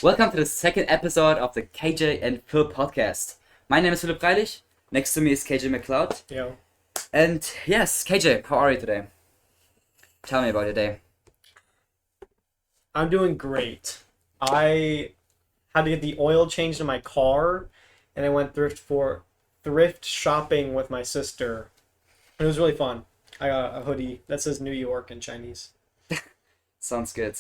Welcome to the second episode of the KJ and Phil podcast. My name is Philipp Freilich. Next to me is KJ McLeod. Yo. And yes, KJ, how are you today? Tell me about your day. I'm doing great. I had to get the oil changed in my car, and I went thrift shopping with my sister. And it was really fun. I got a hoodie that says New York in Chinese. Sounds good.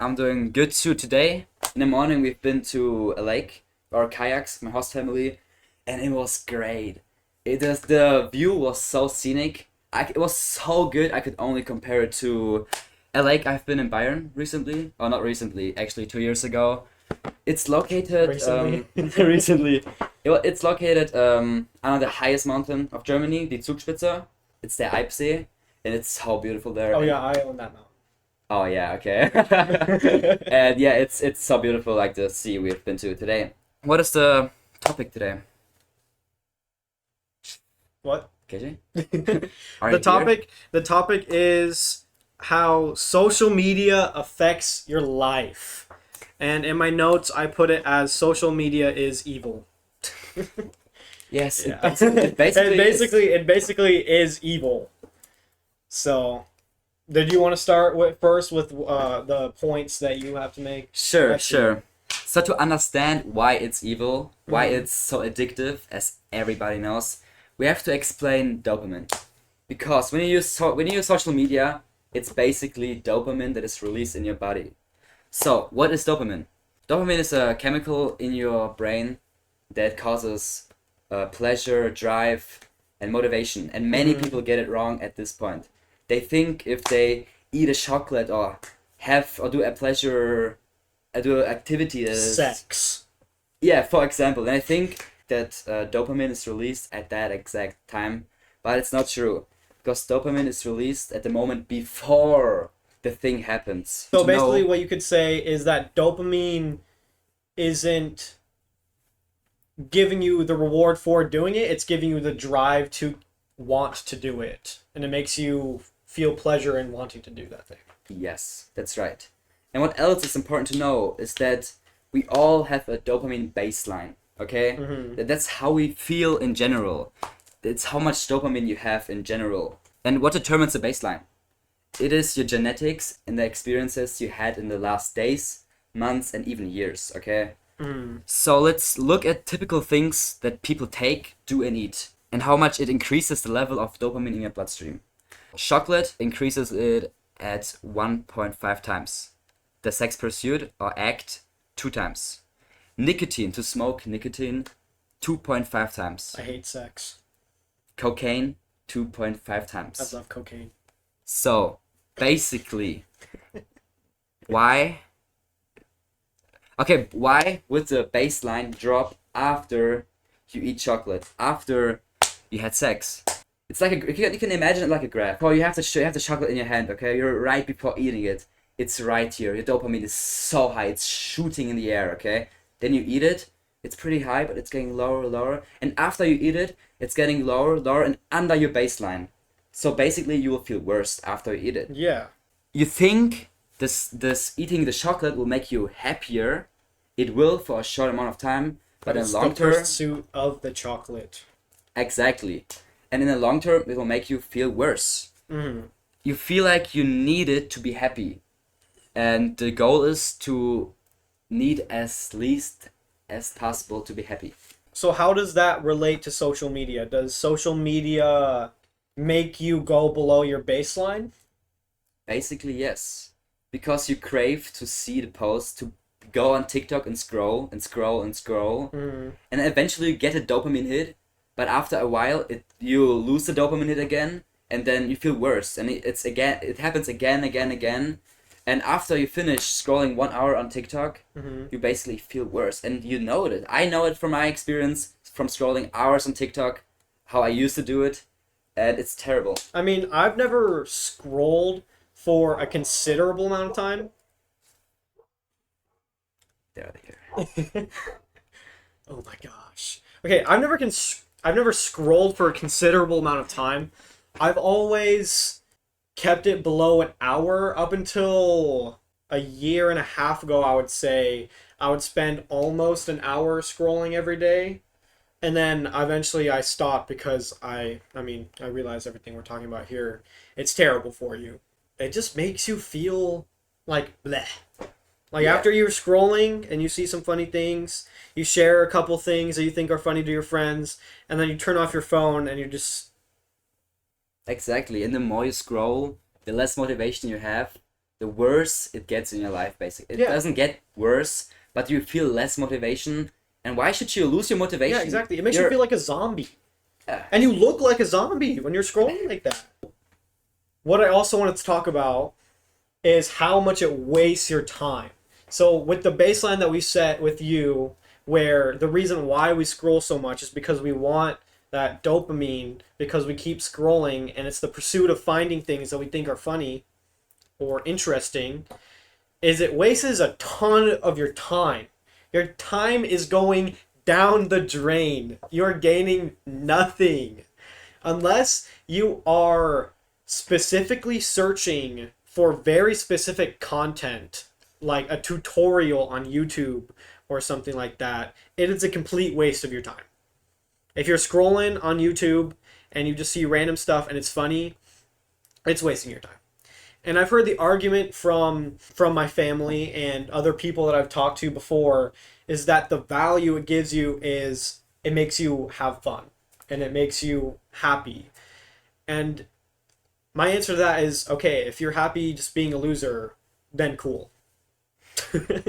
I'm doing good too. Today, in the morning, we've been to a lake, our kayaks, my host family, and it was great. The view was so scenic. It was so good, I could only compare it to a lake I've been in Bayern recently. Oh, not recently, actually 2 years ago. It's located Recently. recently. It's located on the highest mountain of Germany, die Zugspitze. It's the Eibsee, and it's so beautiful there. Oh yeah, I own that mountain. Oh yeah, okay. And yeah, it's so beautiful, like the sea we've been to today. What is the topic today? What? KJ? The topic is how social media affects your life. And in my notes I put it as social media is evil. Yes, Yeah. it basically It basically is evil. So, did you want to start with the points that you have to make? Sure. Actually. So to understand why it's evil, why Mhm. it's so addictive, as everybody knows, we have to explain dopamine. Because when you use social media, it's basically dopamine that is released in your body. So what is dopamine? Dopamine is a chemical in your brain that causes pleasure, drive, and motivation. And many people get it wrong at this point. They think if they eat a chocolate or do a pleasure, do an activity that is... Sex. Yeah, for example. And I think that dopamine is released at that exact time, but it's not true. Because dopamine is released at the moment before the thing happens. So To basically know- what you could say is that dopamine isn't giving you the reward for doing it, it's giving you the drive to want to do it. And it makes you feel pleasure in wanting to do that thing. Yes, that's right. And what else is important to know is that we all have a dopamine baseline, okay? Mhm. That's how we feel in general. It's how much dopamine you have in general. And what determines the baseline? It is your genetics and the experiences you had in the last days, months, and even years, okay? Mm. So let's look at typical things that people take, do, and eat, and how much it increases the level of dopamine in your bloodstream. Chocolate increases it at 1.5 times. The sex pursuit or act, 2 times. Nicotine, to smoke nicotine, 2.5 times. I hate sex. Cocaine, 2.5 I times. love cocaine. So, basically, why would the baseline drop after you eat chocolate, after you had sex? It's like you can imagine it like a graph. Oh, you have the chocolate in your hand, okay? You're right before eating it. It's right here. Your dopamine is so high. It's shooting in the air, okay? Then you eat it. It's pretty high, but it's getting lower. And after you eat it, it's getting lower, and under your baseline. So basically, you will feel worse after you eat it. Yeah. You think this eating the chocolate will make you happier. It will for a short amount of time, but in it's long the term... pursuit of the chocolate. Exactly. And in the long term, it will make you feel worse. Mm. You feel like you need it to be happy. And the goal is to need as least as possible to be happy. So how does that relate to social media? Does social media make you go below your baseline? Basically, yes. Because you crave to see the post, to go on TikTok and scroll. Mm. And eventually you get a dopamine hit. But after a while, you lose the dopamine hit again. And then you feel worse. And it happens again. And after you finish scrolling 1 hour on TikTok, Mm-hmm. you basically feel worse. And you know it. I know it from my experience from scrolling hours on TikTok, how I used to do it. And it's terrible. I mean, I've never scrolled for a considerable amount of time. They're here. Oh my gosh. Okay, I've never scrolled for a considerable amount of time. I've always kept it below an hour up until a year and a half ago, I would say I would spend almost an hour scrolling every day. And then eventually I stopped because I realize everything we're talking about here, it's terrible for you. It just makes you feel like bleh. Like Yeah, after you're scrolling and you see some funny things, you share a couple things that you think are funny to your friends, and then you turn off your phone and you're just exactly. And the more you scroll, the less motivation you have, the worse it gets in your life, basically. It yeah. doesn't get worse, but you feel less motivation. And why should you lose your Yeah, motivation? exactly. It makes you You're, feel like a zombie. uh, And you look like a zombie when you're scrolling like that. What I also wanted to talk about is how much it wastes your time. So with the baseline that we set with you, where the reason why we scroll so much is because we want that dopamine, because we keep scrolling and it's the pursuit of finding things that we think are funny or interesting, is it wastes a ton of your time. Your time is going down the drain. You're gaining nothing unless you are specifically searching for very specific content, like a tutorial on YouTube or something like that. It is a complete waste of your time. If you're scrolling on YouTube and you just see random stuff and it's funny, it's wasting your time. And I've heard the argument from my family and other people that I've talked to before is that the value it gives you is it makes you have fun and it makes you happy. And my answer to that is okay, if you're happy just being a loser, then cool.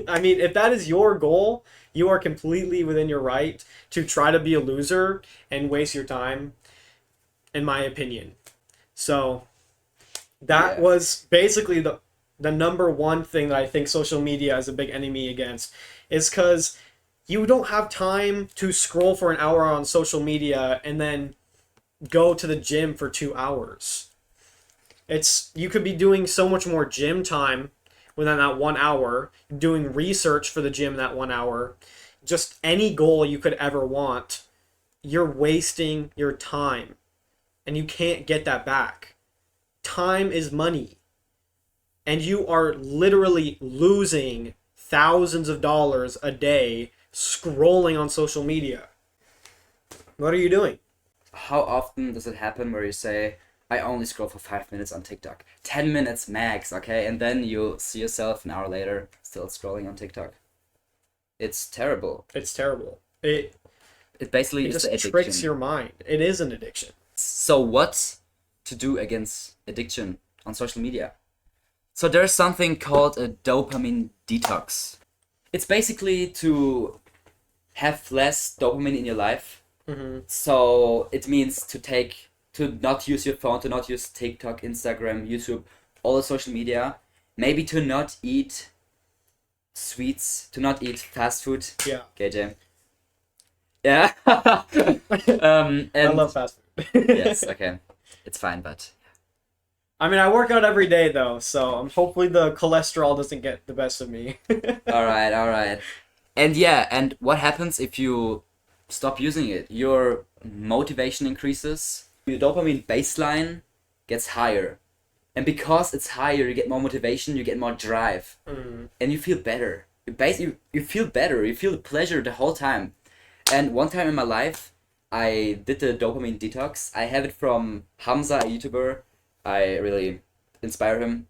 I mean, if that is your goal, you are completely within your right to try to be a loser and waste your time, in my opinion. So that yeah. was basically the number one thing that I think social media is a big enemy against is because you don't have time to scroll for an hour on social media and then go to the gym for 2 hours. It's you could be doing so much more gym time within that 1 hour, doing research for the gym that 1 hour, just any goal you could ever want. You're wasting your time and you can't get that back. Time is money. And you are literally losing thousands of dollars a day scrolling on social media. What are you doing? How often does it happen where you say, I only scroll for 5 minutes on TikTok? 10 minutes max, okay? And then you see yourself an hour later still scrolling on TikTok. It's terrible. It's terrible. It It basically is just the addiction. tricks your mind. It is an addiction. So what to do against addiction on social media? So there's something called a dopamine detox. It's basically to have less dopamine in your life. Mm-hmm. So it means to not use your phone, to not use TikTok, Instagram, YouTube, all the social media. Maybe to not eat sweets, to not eat fast food. Yeah. KJ. Yeah. I And love fast food. yes, okay. It's fine, but I mean, I work out every day though, so hopefully the cholesterol doesn't get the best of me. alright, alright. And yeah, and what happens if you stop using it? Your motivation increases, your dopamine baseline gets higher. And because it's higher, you get more motivation, you get more drive, Mm. and you feel better. You feel better, you feel pleasure the whole time. And one time in my life, I did the dopamine detox. I have it from Hamza, a YouTuber. I really inspire him.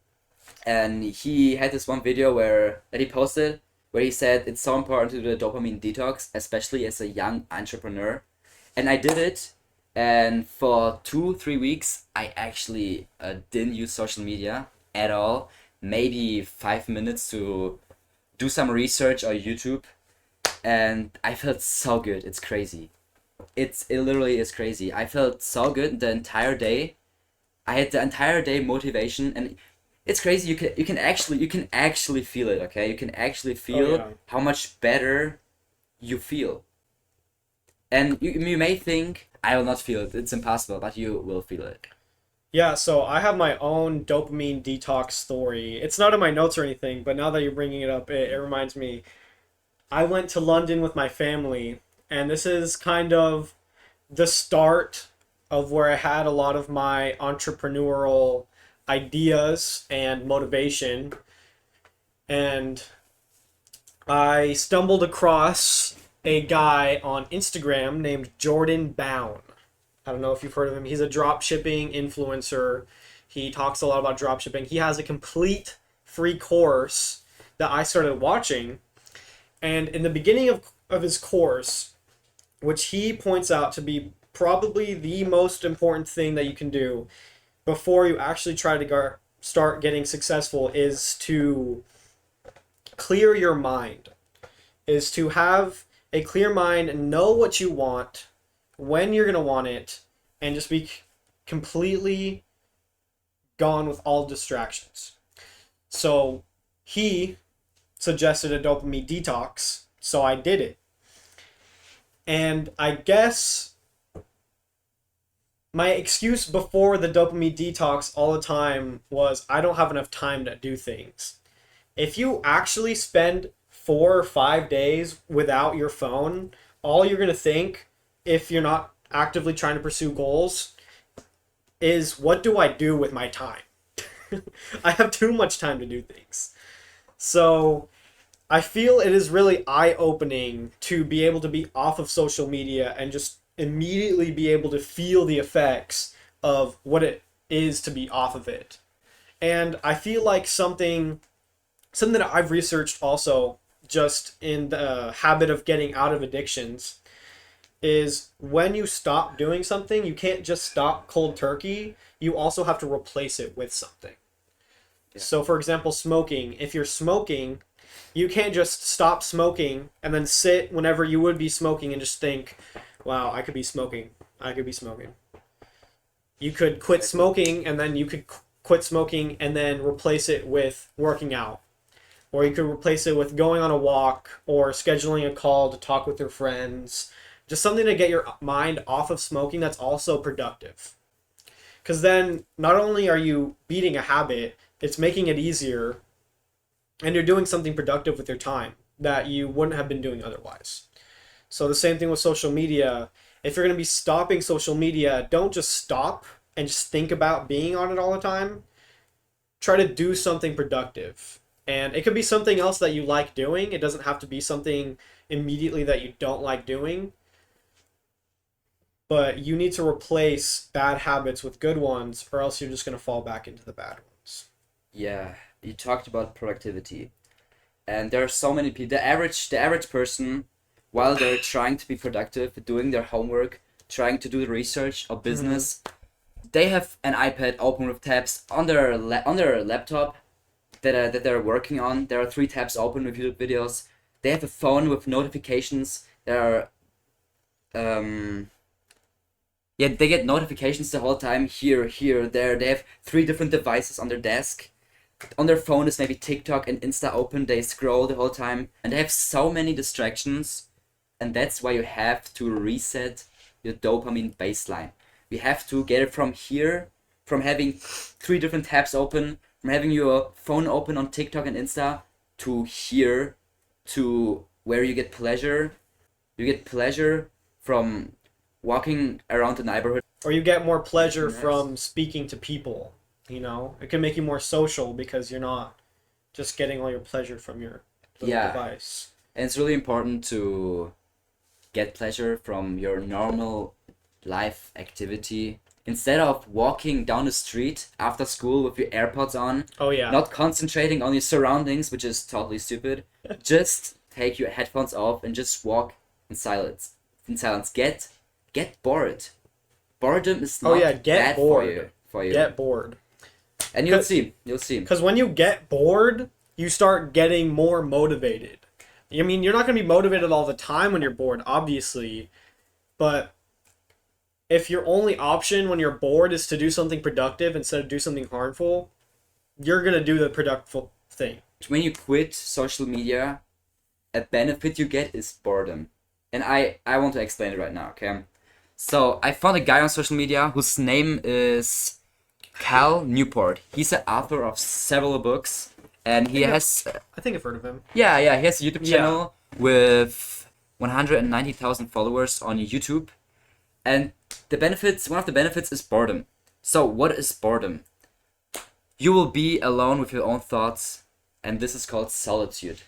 And he had this one video that he posted where he said it's so important to do the dopamine detox, especially as a young entrepreneur. And I did it, and for 2-3 weeks, I actually didn't use social media at all. Maybe 5 minutes to do some research on YouTube, and I felt so good. It's crazy. It literally is crazy. I felt so good the entire day. I had the entire day motivation, and it's crazy. You can actually feel it. Okay, you can actually feel yeah. how much better you feel. And you may think I will not feel it. It's impossible, but you will feel it. Yeah, so I have my own dopamine detox story. It's not in my notes or anything, but now that you're bringing it up, it reminds me. I went to London with my family, and this is kind of the start of where I had a lot of my entrepreneurial ideas and motivation. and I stumbled across a guy on Instagram named Jordan Bown. I don't know if you've heard of him. He's a drop shipping influencer. He talks a lot about drop shipping. He has a complete free course that I started watching. And in the beginning of his course, which he points out to be probably the most important thing that you can do before you actually try to start getting successful, is to clear your mind, is to have a clear mind and know what you want, when you're going to want it, and just be completely gone with all distractions. So he suggested a dopamine detox, so I did it. And I guess my excuse before the dopamine detox all the time was I don't have enough time to do things. If you actually spend 4 or 5 days without your phone, all you're going to think, if you're not actively trying to pursue goals, is what do I do with my time? I have too much time to do things. So I feel it is really eye-opening to be able to be off of social media and just immediately be able to feel the effects of what it is to be off of it. And I feel like something that I've researched also, just in the habit of getting out of addictions, is when you stop doing something, you can't just stop cold turkey. You also have to replace it with something. Yeah. So for example, smoking. If you're smoking, you can't just stop smoking and then sit whenever you would be smoking and just think, wow, I could be smoking. I could be smoking. You could quit smoking, and then you could quit smoking and then replace it with working out. Or you could replace it with going on a walk or scheduling a call to talk with your friends. Just something to get your mind off of smoking that's also productive. Because then not only are you beating a habit, it's making it easier, and you're doing something productive with your time that you wouldn't have been doing otherwise. So the same thing with social media. If you're going to be stopping social media, don't just stop and just think about being on it all the time. Try to do something productive. And it could be something else that you like doing. It doesn't have to be something immediately that you don't like doing. But you need to replace bad habits with good ones, or else you're just going to fall back into the bad ones. Yeah, you talked about productivity. And there are so many people. The average person, while they're trying to be productive, doing their homework, trying to do the research or business, they have an iPad open with tabs on their laptop that they're working on. There are 3 tabs open with YouTube videos. They have a phone with notifications. There are they get notifications the whole time, here, there. They have 3 different devices on their desk. On their phone is maybe TikTok and Insta open. They scroll the whole time, and they have so many distractions. And that's why you have to reset your dopamine baseline. You have to get it from here, from having 3 different tabs open, from having your phone open on TikTok and Insta, to here, to where you get pleasure. You get pleasure from walking around the neighborhood. Or you get more pleasure from speaking to people. You know, it can make you more social because you're not just getting all your pleasure from your device. And it's really important to get pleasure from your normal life activity. Instead of walking down the street after school with your AirPods on, not concentrating on your surroundings, which is totally stupid, just take your headphones off and just walk in silence. Get bored. Boredom is not bad bored. for you. Get bored. And you'll see. Because when you get bored, you start getting more motivated. I mean, you're not going to be motivated all the time when you're bored, obviously. But if your only option when you're bored is to do something productive instead of do something harmful, you're going to do the productive thing. When you quit social media, a benefit you get is boredom. And I want to explain it right now, okay? So I found a guy on social media whose name is Cal Newport. He's an author of several books, and he has... I think I've heard of him. Yeah, he has a YouTube channel with 190,000 followers on YouTube. And one of the benefits is boredom. So what is boredom? You will be alone with your own thoughts and this is called solitude.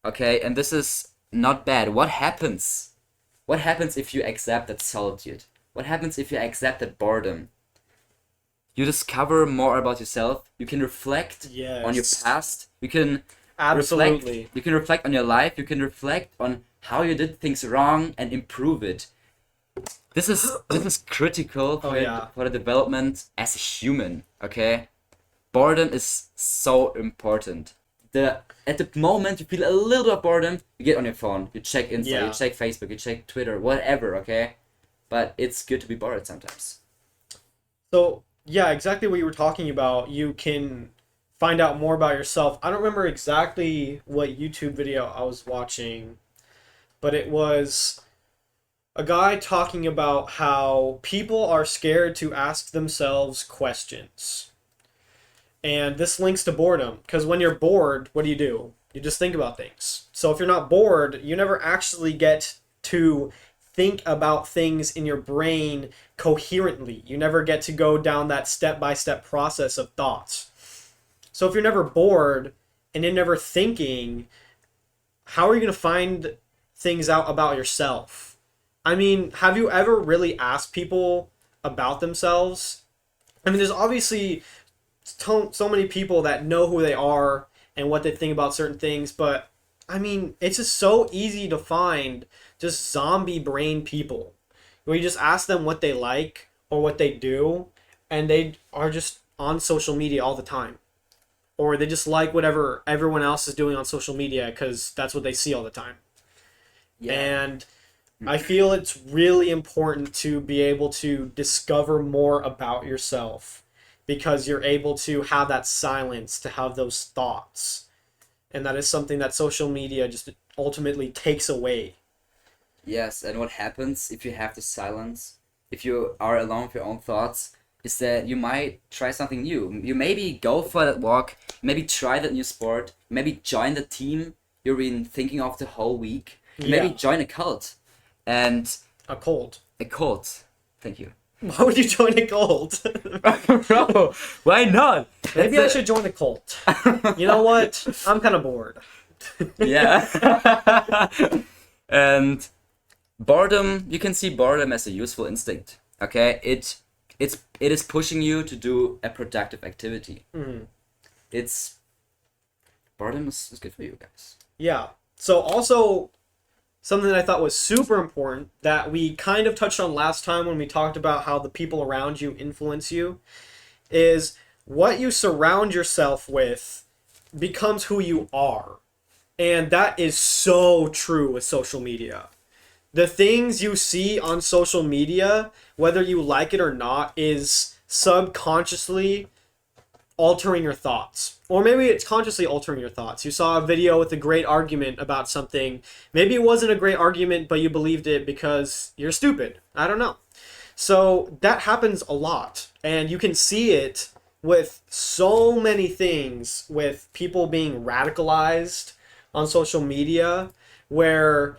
Okay, and this is not bad. What happens? What happens if you accept that solitude? What happens if you accept that boredom? You discover more about yourself. You can reflect on your Yes. past. You can Absolutely. reflect. You can reflect on your life. You can reflect on how you did things wrong and improve it. This is critical Oh, yeah. for the development as a human. Okay, boredom is so important. At the moment you feel a little bit of boredom, you get on your phone, you check Insta, Yeah. you check Facebook, you check Twitter, whatever. Okay, but it's good to be bored sometimes. So, yeah, exactly what you were talking about. You can find out more about yourself. I don't remember exactly what YouTube video I was watching, but it was a guy talking about how people are scared to ask themselves questions. And this links to boredom, because when you're bored, what do? You just think about things. So if you're not bored, you never actually get to think about things in your brain coherently. You never get to go down that step-by-step process of thoughts. So if you're never bored and you're never thinking, how are you going to find things out about yourself? I mean, have you ever really asked people about themselves? I mean, there's obviously so many people that know who they are and what they think about certain things, but I mean, it's just so easy to find just zombie brain people where you just ask them what they like or what they do, and they are just on social media all the time, or they just like whatever everyone else is doing on social media because that's what they see all the time. And I feel it's really important to be able to discover more about yourself, because you're able to have that silence, to have those thoughts. And that is something that social media just ultimately takes away. Yes, and what happens if you have the silence, if you are alone with your own thoughts, is that you might try something new. You maybe go for that walk, maybe try that new sport, maybe join the team you've been thinking of the whole week, maybe Yeah. join a cult. And A cult. a cult. Thank you. Why would you join a cult? Bro, why not? Maybe I should join a cult. You know what? I'm kind of bored. Yeah. And boredom, you can see boredom as a useful instinct. Okay, it is pushing you to do a productive activity. Mhm. It's boredom is good for you guys. Yeah. So also something that I thought was super important that we kind of touched on last time when we talked about how the people around you influence you is what you surround yourself with becomes who you are. And that is so true with social media. The things you see on social media, whether you like it or not, is subconsciously altering your thoughts. Or maybe it's consciously altering your thoughts. You saw a video with a great argument about something. Maybe it wasn't a great argument, but you believed it because you're stupid. I don't know. So that happens a lot. And you can see it with so many things, with people being radicalized on social media, where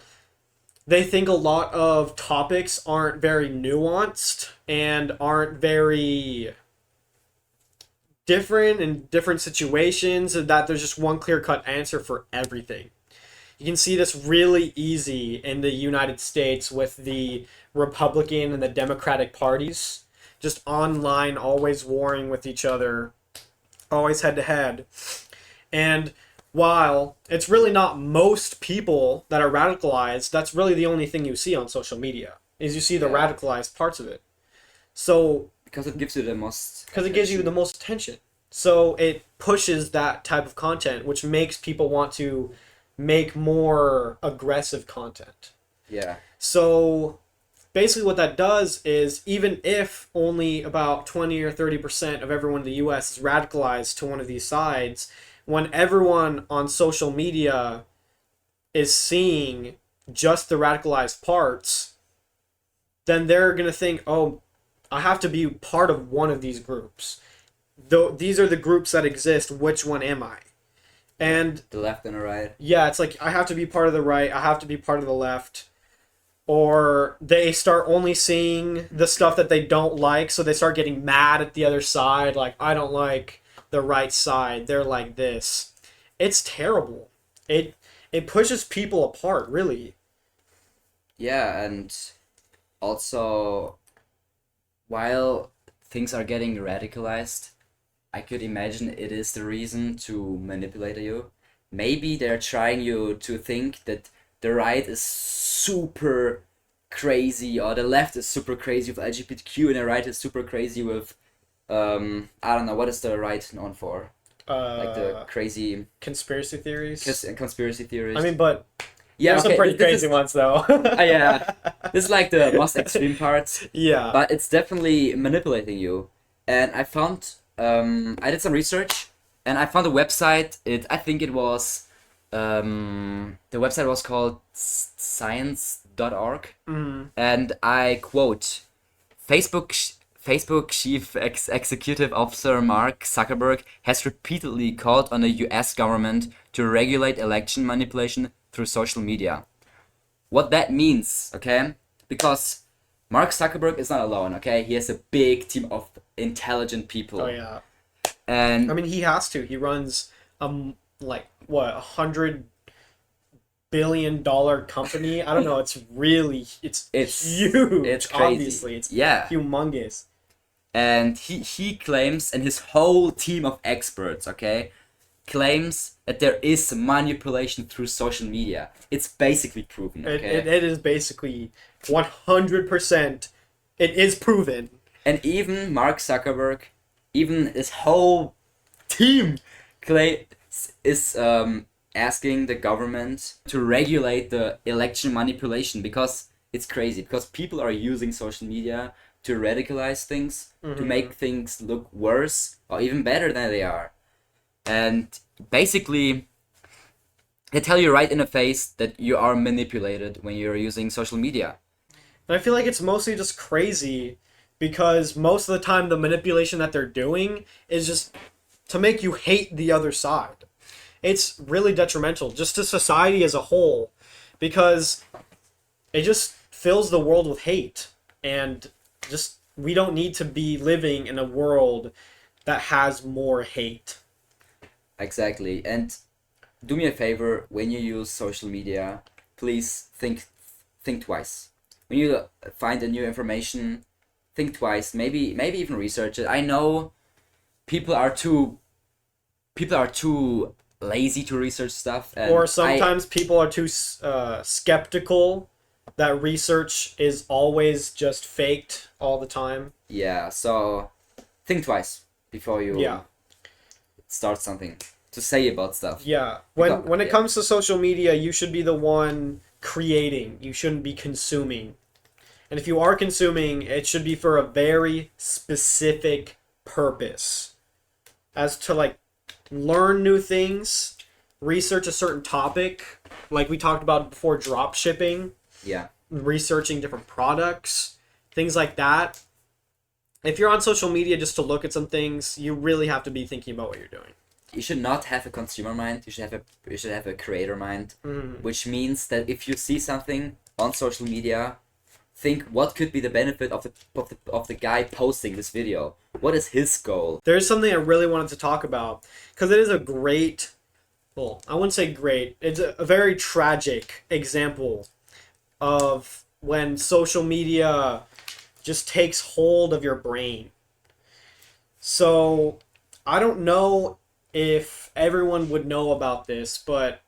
they think a lot of topics aren't very nuanced and aren't very different in different situations, and that there's just one clear-cut answer for everything. You can see this really easy in the United States with the Republican and the Democratic parties, just online, always warring with each other, always head-to-head. And while it's really not most people that are radicalized, that's really the only thing you see on social media, is you see the Yeah. radicalized parts of it. So Because it gives you the most. because it gives you the most attention. So it pushes that type of content, which makes people want to make more aggressive content. Yeah. So basically what that does is, even if only about 20 or 30% of everyone in the US is radicalized to one of these sides, when everyone on social media is seeing just the radicalized parts, then they're going to think, oh, I have to be part of one of these groups. Though these are the groups that exist, which one am I? And The left and the right. yeah, it's like I have to be part of the right, I have to be part of the left. Or they start only seeing the stuff that they don't like, so they start getting mad at the other side, like, I don't like the right side, they're like this. it's terrible. It pushes people apart, really. Yeah, and also while things are getting radicalized, I could imagine it is the reason to manipulate you. Maybe they're trying you to think that the right is super crazy or the left is super crazy with LGBTQ and the right is super crazy with I don't know, what is the right known for? Like the crazy Conspiracy theories. conspiracy theories. I mean, but yeah, there's some okay, pretty this crazy is, ones though. yeah, this is like the most extreme parts. Yeah. But it's definitely manipulating you. And I found, I did some research, and I found a website. I think it was, the website was called science.org, and I quote, Facebook chief executive officer Mark Zuckerberg has repeatedly called on the U.S. government to regulate election manipulation through social media. What that means, okay? Because Mark Zuckerberg is not alone, okay? He has a big team of intelligent people. Oh yeah. And I mean, he has to. He runs like what, $100 billion company. I don't know. It's huge. it's crazy. Obviously, it's Yeah. humongous. And he claims, and his whole team of experts, okay, claims that there is manipulation through social media. It's basically proven, okay? It is basically 100%. It is proven. And even Mark Zuckerberg, even his whole team, is asking the government to regulate the election manipulation because it's crazy. Because people are using social media to radicalize things, to make things look worse or even better than they are. And basically, they tell you right in the face that you are manipulated when you're using social media. And I feel like it's mostly just crazy because most of the time the manipulation that they're doing is just to make you hate the other side. It's really detrimental just to society as a whole because it just fills the world with hate. And just we don't need to be living in a world that has more hate. Exactly. And do me a favor, when you use social media, please think twice. When you find a new information, think twice. Maybe even research it. I know people are too lazy to research stuff, and Or sometimes people are too skeptical that research is always just faked all the time. yeah, so think twice before you Yeah. start something to say about stuff. Yeah. When it yeah. comes to social media, you should be the one creating. You shouldn't be consuming. And if you are consuming, it should be for a very specific purpose. As to like learn new things, research a certain topic, like we talked about before, drop shipping, Yeah. researching different products, things like that. If you're on social media just to look at some things, you really have to be thinking about what you're doing. You should not have a consumer mind. You should have a creator mind, which means that if you see something on social media, think what could be the benefit of the guy posting this video. What is his goal? There's something I really wanted to talk about because it is a great, well, I wouldn't say great, it's a very tragic example of when social media just takes hold of your brain. So I don't know if everyone would know about this, but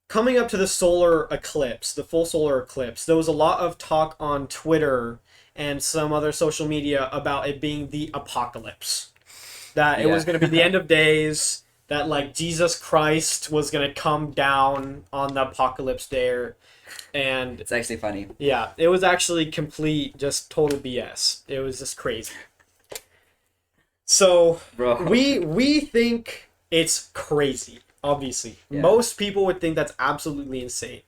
coming up to the solar eclipse, the full solar eclipse, there was a lot of talk on Twitter and some other social media about it being the apocalypse. That it was going to be the end of days, that like Jesus Christ was going to come down on the apocalypse there. And It's actually funny. yeah, it was actually complete, just total BS. It was just crazy. So Bro. we think it's crazy, obviously. Yeah. Most people would think that's absolutely insane.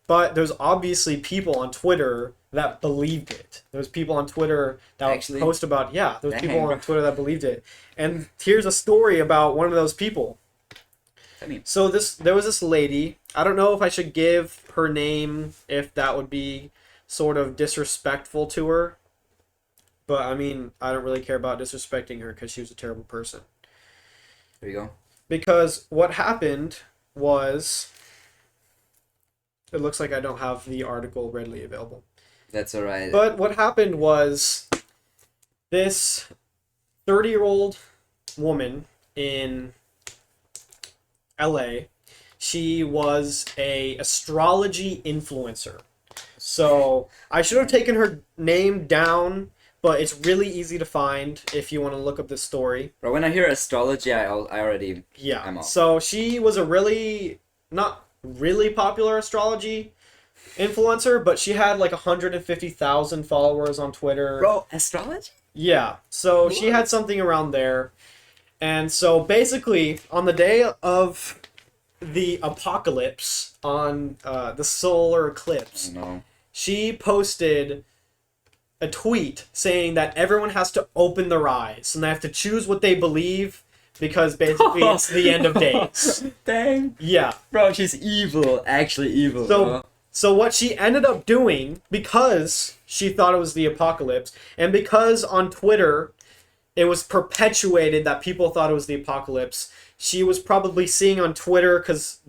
But there's obviously people on Twitter that believed it. There's people on Twitter that Actually? would post about, yeah, there's Dang. people on Twitter that believed it. And here's a story about one of those people. Tell me. So there was this lady. I don't know if I should give her name, if that would be sort of disrespectful to her. But I mean, I don't really care about disrespecting her because she was a terrible person. There you go. because what happened was, it looks like I don't have the article readily available. That's alright. But what happened was this 30-year-old woman in LA, she was a astrology influencer. So I should have taken her name down, but it's really easy to find if you want to look up this story. But when I hear astrology, I already... Yeah. I'm off. So she was a really, not really popular astrology influencer, but she had like 150,000 followers on Twitter. Bro, astrology? Yeah. So she had something around there. And so basically, on the day of the apocalypse, on the solar eclipse, No. she posted a tweet saying that everyone has to open their eyes and they have to choose what they believe because basically it's the end of days. Dang. Yeah. Bro, she's evil. Actually evil, So, bro. so what she ended up doing, because she thought it was the apocalypse, and because on Twitter it was perpetuated that people thought it was the apocalypse, she was probably seeing on Twitter, because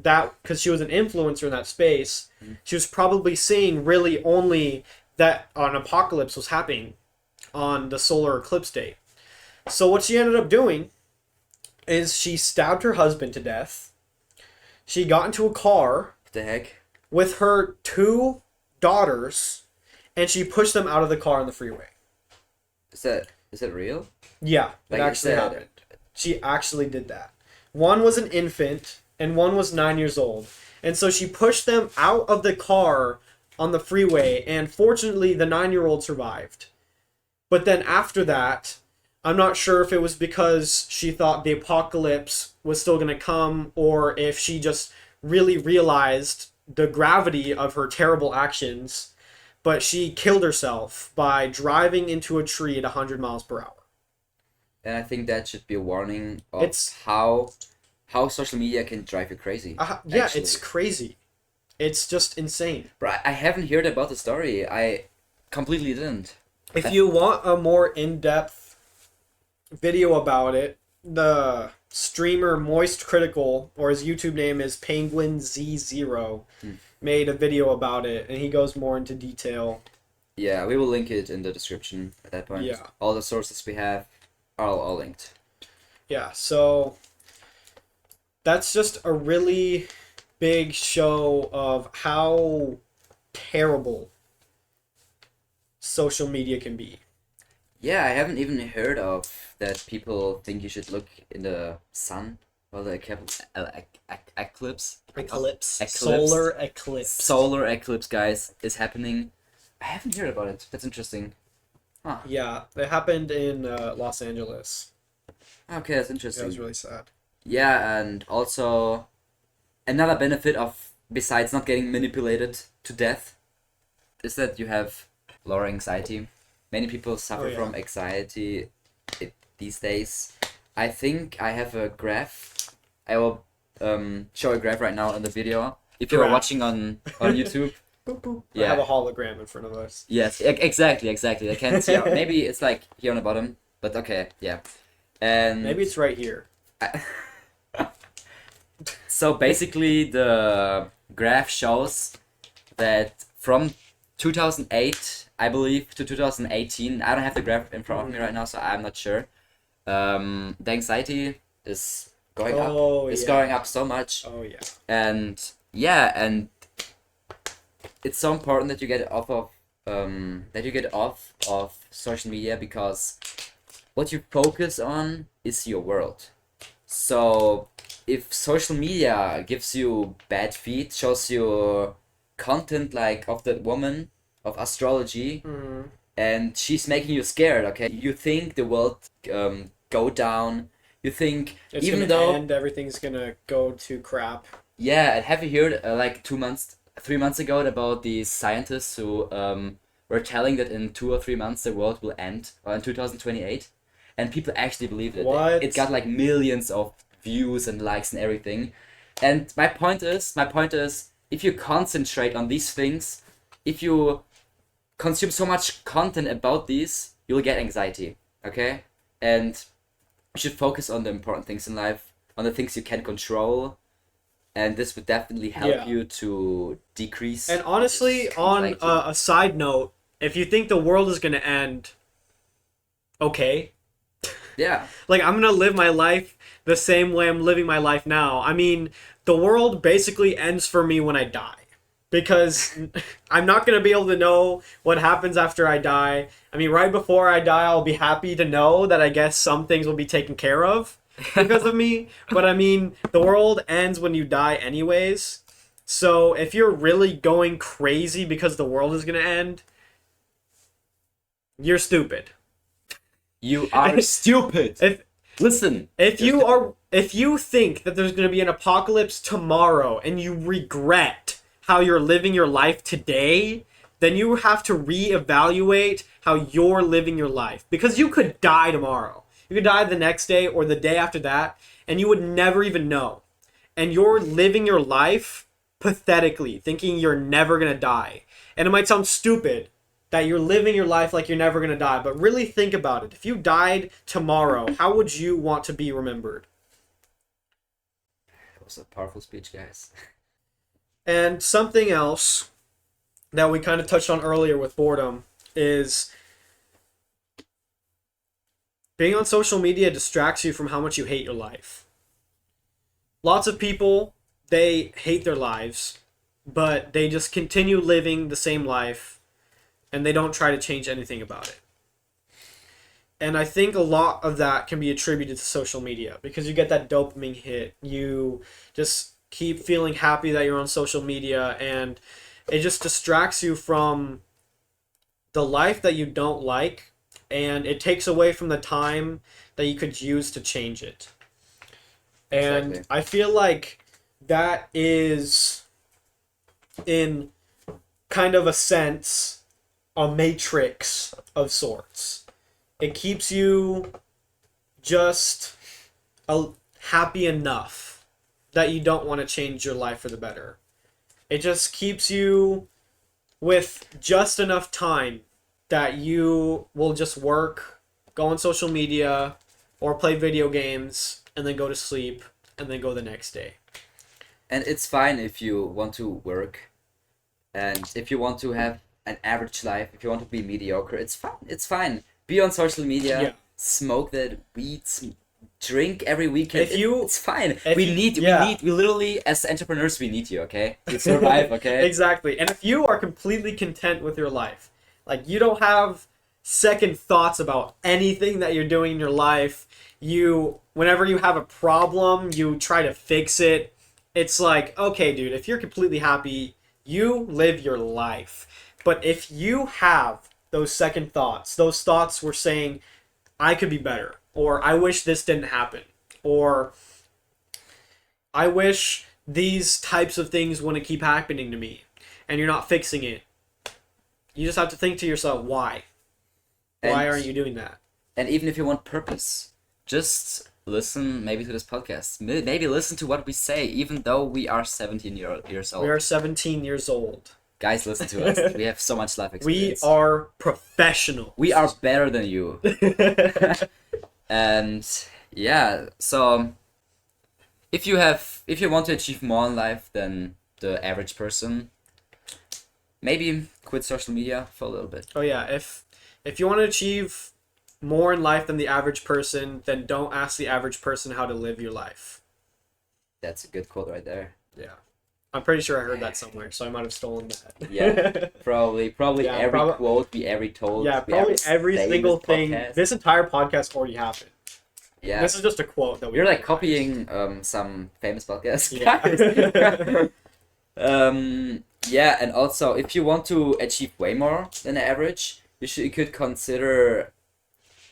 she was an influencer in that space, she was probably seeing really only that an apocalypse was happening on the solar eclipse date. So what she ended up doing is she stabbed her husband to death. She got into a car What the heck? with her 2 daughters, and she pushed them out of the car on the freeway. Is that real? Yeah, Like it you actually said. happened. She actually did that. One was an infant, and one was 9 years old. And so she pushed them out of the car on the freeway, and fortunately, the 9-year-old survived. But then after that, I'm not sure if it was because she thought the apocalypse was still going to come, or if she just really realized the gravity of her terrible actions, but she killed herself by driving into a tree at 100 miles per hour. And I think that should be a warning of It's- how social media can drive you crazy. Yeah, actually. it's crazy. It's just insane. Bro, I haven't heard about the story. I completely didn't. If you want a more in-depth video about it, the streamer Moist Critical, or his YouTube name is Penguin Z0, made a video about it, and he goes more into detail. Yeah, we will link it in the description at that point. Yeah. All the sources we have are all linked. Yeah, so that's just a really big show of how terrible social media can be. Yeah, I haven't even heard of that people think you should look in the sun while the eclipse. Eclipse. Solar eclipse. Solar eclipse, guys, is happening. I haven't heard about it. That's interesting. Yeah, it happened in Los Angeles. Okay, that's It interesting. was really sad. Yeah, and also another benefit of, besides not getting manipulated to death, is that you have lower anxiety. Many people suffer yeah. from anxiety these days. I think I have a graph. I will show a graph right now in the video. If you are Graph. watching on YouTube. Boop, boop. I Yeah. have a hologram in front of us. Yes, exactly. I can't see. Maybe it's like here on the bottom, but okay, yeah. And Maybe it's right here. So basically, the graph shows that from 2008, I believe, to 2018, I don't have the graph in front of me right now, so I'm not sure. The anxiety is going up. It's yeah. going up so much, Oh yeah. and yeah, and it's so important that you get off of social media, because what you focus on is your world. So if social media gives you bad feed, shows you content like of that woman of astrology, Mm-hmm. and she's making you scared, okay, you think the world go down, you think It's even gonna though end. Everything's gonna go to crap. yeah, and have you heard like 3 months ago about these scientists who were telling that in 2 or 3 months the world will end, or in 2028, and people actually believed it. What? It got like millions of views and likes and everything. And my point is, if you concentrate on these things, if you consume so much content about these, you'll get anxiety, okay? And you should focus on the important things in life, on the things you can control, and this would definitely help Yeah. you to decrease. And honestly, this on anxiety. a side note, if you think the world is gonna end, okay, Yeah, like I'm gonna live my life the same way I'm living my life now. I mean, the world basically ends for me when I die. Because I'm not gonna be able to know what happens after I die. I mean, right before I die, I'll be happy to know that I guess some things will be taken care of because of me. But I mean, the world ends when you die anyways. So if you're really going crazy because the world is gonna end, you're stupid. you are stupid. If Listen, If you're you stupid. are if you think that there's going to be an apocalypse tomorrow and you regret how you're living your life today, then you have to reevaluate how you're living your life because you could die tomorrow. You could die the next day or the day after that and you would never even know. And you're living your life pathetically, thinking you're never going to die. And it might sound stupid that you're living your life like you're never going to die, but really think about it. If you died tomorrow, how would you want to be remembered? That was a powerful speech, guys. And something else that we kind of touched on earlier with boredom is being on social media distracts you from how much you hate your life. Lots of people, they hate their lives, but they just continue living the same life and they don't try to change anything about it. And I think a lot of that can be attributed to social media because you get that dopamine hit. You just keep feeling happy that you're on social media and it just distracts you from the life that you don't like and it takes away from the time that you could use to change it. And Exactly. I feel like that is, in kind of a sense, a matrix of sorts. It keeps you just happy enough that you don't want to change your life for the better. It just keeps you with just enough time that you will just work, go on social media, or play video games, and then go to sleep, and then go the next day. And it's fine if you want to work, and if you want to have an average life, if you want to be mediocre, it's fine. It's fine. Be on social media, Yeah. smoke that weed, drink every weekend. If you- it's fine. if We you- need, yeah. we literally, as entrepreneurs, we need you, okay? To survive, okay? Exactly. And if you are completely content with your life, like you don't have second thoughts about anything that you're doing in your life, whenever you have a problem, you try to fix it. It's like, okay, dude, if you're completely happy, you live your life. But if you have those second thoughts, those thoughts were saying, I could be better, or I wish this didn't happen, or I wish these types of things wouldn't keep happening to me, and you're not fixing it. You just have to think to yourself, why? Why And- aren't you doing that? And even if you want purpose, just listen maybe to this podcast. Maybe listen to what we say, even though we are 17 years old. We are 17 years old. Guys, listen to us. We have so much life We experience. are professional. We are better than you. And yeah, so if you want to achieve more in life than the average person, maybe quit social media for a little bit. Oh yeah, if you want to achieve more in life than the average person, then don't ask the average person how to live your life. That's a good quote right there. Yeah. I'm pretty sure I heard that somewhere, so I might have stolen that. Yeah. Probably Yeah, every quote we ever told. Yeah, we probably ever every say in single this thing. podcast. This entire podcast already happened. Yeah. This is just a quote that we You're like memorized. copying some famous podcasts. Yeah. Yeah, and also if you want to achieve way more than the average, you could consider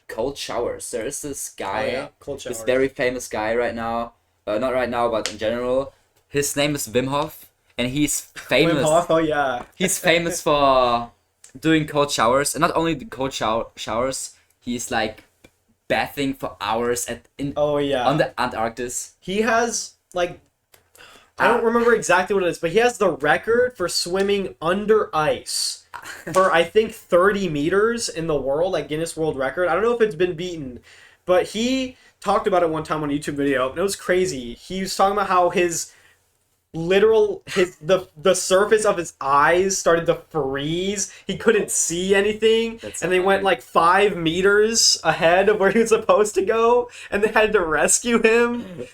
cold showers. There is this guy, Oh, yeah. Cold this shower. very famous guy right now. Not right now, but in general. His name is Wim Hof, and he's famous. Wim Hof, oh yeah. He's famous for doing cold showers, and not only the cold showers. He's like bathing for hours Oh yeah. on the Antarctic. He has like I don't remember exactly what it is, but he has the record for swimming under ice for I think 30 meters in the world, like Guinness World Record. I don't know if it's been beaten, but he talked about it one time on a YouTube video, and it was crazy. He was talking about how his the surface of his eyes started to freeze. He couldn't see anything, That's and they went funny. like 5 meters ahead of where he was supposed to go, and they had to rescue him.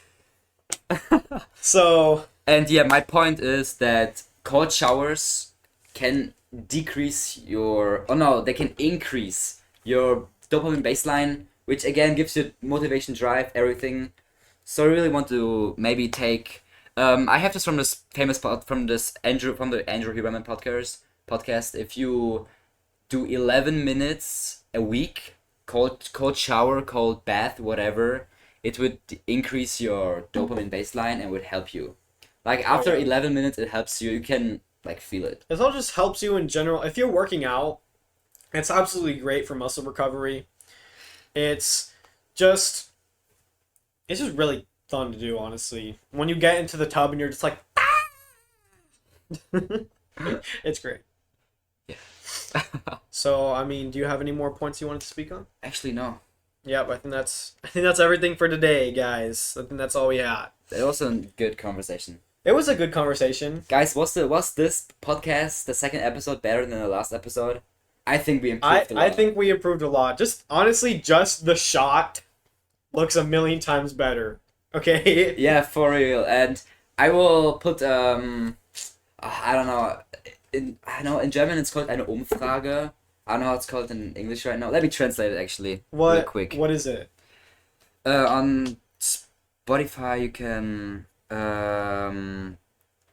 So And yeah, my point is that cold showers can decrease your, oh no, they can increase your dopamine baseline, which again gives you motivation, drive, everything. So I really want to maybe take. I have this from this famous from the Andrew Huberman podcast. If you do 11 minutes a week, cold shower, cold bath, whatever, it would increase your dopamine baseline and would help you. Like after yeah. 11 minutes, it helps you. You can like feel it. this all just helps you in general. If you're working out, it's absolutely great for muscle recovery. It's just it's just really fun to do, honestly. When you get into the tub and you're just like, it's great. Yeah. So, I mean, do you have any more points you wanted to speak on? Actually, no. Yep, I think that's everything for today, guys. I think that's all we had. That was a good conversation. It was a good conversation. Guys, was this podcast, the second episode, better than the last episode? I think we improved a lot. I think we improved a lot. Just honestly, just the shot looks a million times better. Okay. Yeah, for real. And I will put I don't know. In German it's called eine Umfrage. I don't know how it's called in English right now. Let me translate it actually real quick. What is it? On Spotify you can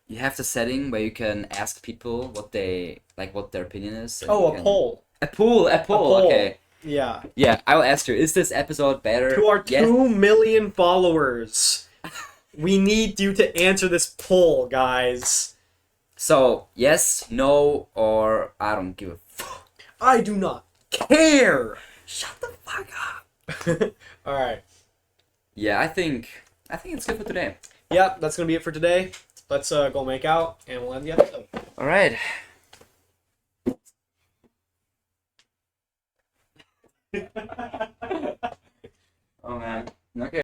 you have the setting where you can ask people what their opinion is. and Oh, you a can- poll. A poll. poll. Okay. Yeah. Yeah, I will ask you. Is this episode better? To our Yes. 2 million followers, we need you to answer this poll, guys. So yes, no, or I don't give a fuck. I do not care. Shut the fuck up. All right. Yeah, I think it's good for today. Yeah, that's gonna be it for today. Let's go make out, and we'll end the episode. All right.